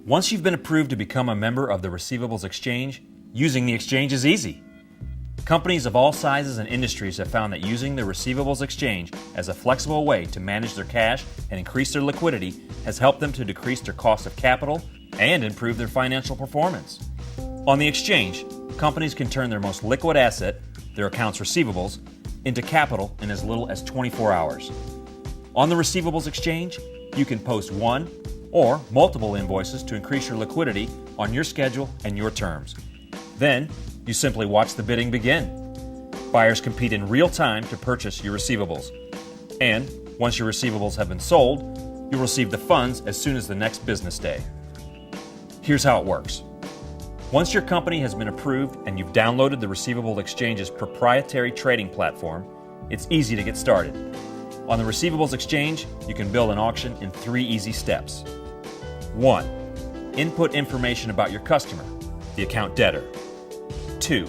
Once you've been approved to become a member of the Receivables Exchange, using the exchange is easy. Companies of all sizes and industries have found that using the Receivables Exchange as a flexible way to manage their cash and increase their liquidity has helped them to decrease their cost of capital and improve their financial performance. On the exchange, companies can turn their most liquid asset, their accounts receivables, into capital in as little as 24 hours. On the Receivables Exchange, you can post one or multiple invoices to increase your liquidity on your schedule and your terms. Then, you simply watch the bidding begin. Buyers compete in real time to purchase your receivables. And once your receivables have been sold, you'll receive the funds as soon as the next business day. Here's how it works. Once your company has been approved and you've downloaded the Receivables Exchange's proprietary trading platform, it's easy to get started. On the Receivables Exchange, you can build an auction in 3 easy steps. 1. Input information about your customer, the account debtor. 2.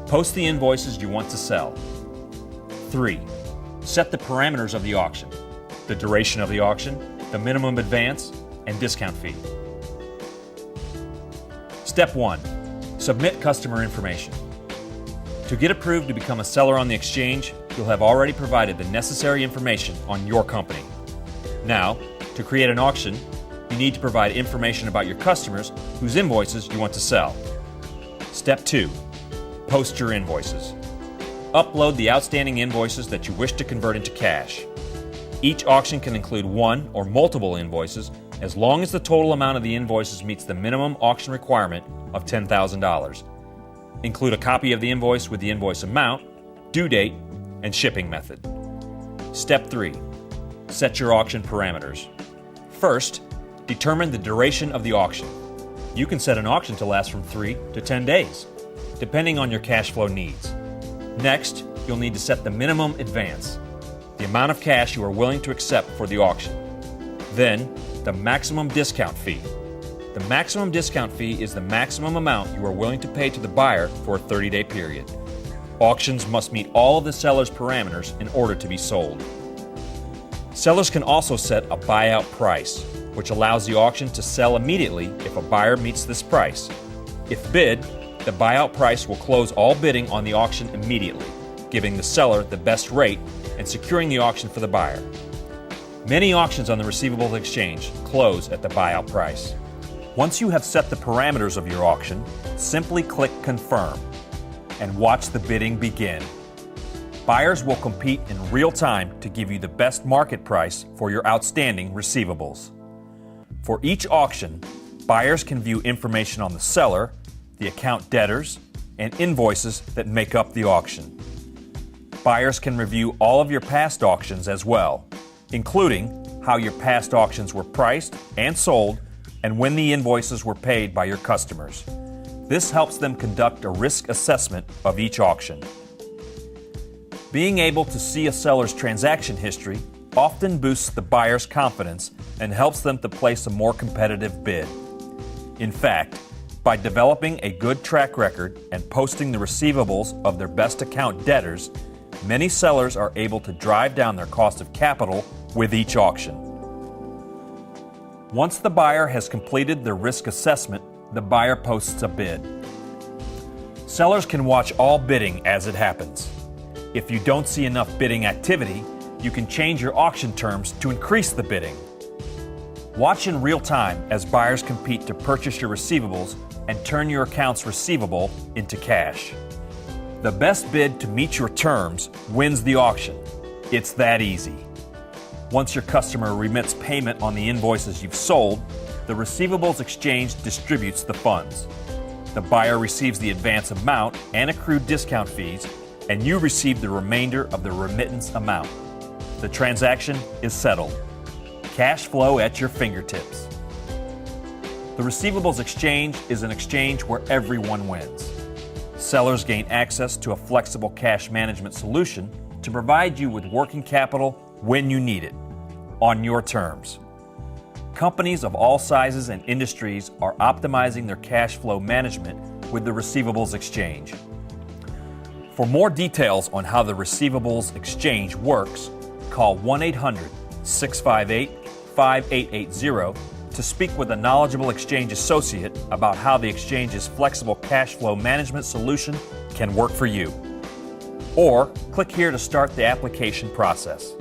Post the invoices you want to sell. 3. Set the parameters of the auction, the duration of the auction, the minimum advance, and discount fee. Step 1. Submit customer information. To get approved to become a seller on the exchange, you'll have already provided the necessary information on your company. Now, to create an auction, you need to provide information about your customers whose invoices you want to sell. Step 2. Post your invoices. Upload the outstanding invoices that you wish to convert into cash. Each auction can include one or multiple invoices as long as the total amount of the invoices meets the minimum auction requirement of $10,000. Include a copy of the invoice with the invoice amount, due date, and shipping method. Step 3. Set your auction parameters. First, determine the duration of the auction. You can set an auction to last from 3 to 10 days, depending on your cash flow needs. Next, you'll need to set the minimum advance, the amount of cash you are willing to accept for the auction. Then, the maximum discount fee. The maximum discount fee is the maximum amount you are willing to pay to the buyer for a 30-day period. Auctions must meet all of the seller's parameters in order to be sold. Sellers can also set a buyout price, which allows the auction to sell immediately if a buyer meets this price. If bid, the buyout price will close all bidding on the auction immediately, giving the seller the best rate and securing the auction for the buyer. Many auctions on the Receivables Exchange close at the buyout price. Once you have set the parameters of your auction, simply click Confirm and watch the bidding begin. Buyers will compete in real time to give you the best market price for your outstanding receivables. For each auction, buyers can view information on the seller, the account debtors, and invoices that make up the auction. Buyers can review all of your past auctions as well, including how your past auctions were priced and sold and when the invoices were paid by your customers. This helps them conduct a risk assessment of each auction. Being able to see a seller's transaction history often boosts the buyer's confidence and helps them to place a more competitive bid. In fact, by developing a good track record and posting the receivables of their best account debtors, many sellers are able to drive down their cost of capital with each auction. Once the buyer has completed their risk assessment, the buyer posts a bid. Sellers can watch all bidding as it happens. If you don't see enough bidding activity, you can change your auction terms to increase the bidding. Watch in real time as buyers compete to purchase your receivables and turn your accounts receivable into cash. The best bid to meet your terms wins the auction. It's that easy. Once your customer remits payment on the invoices you've sold, the Receivables Exchange distributes the funds. The buyer receives the advance amount and accrued discount fees, and you receive the remainder of the remittance amount. The transaction is settled. Cash flow at your fingertips. The Receivables Exchange is an exchange where everyone wins. Sellers gain access to a flexible cash management solution to provide you with working capital when you need it, on your terms. Companies of all sizes and industries are optimizing their cash flow management with the Receivables Exchange. For more details on how the Receivables Exchange works, call 1-800-658-5880 to speak with a knowledgeable Exchange associate about how the Exchange's flexible cash flow management solution can work for you. Or click here to start the application process.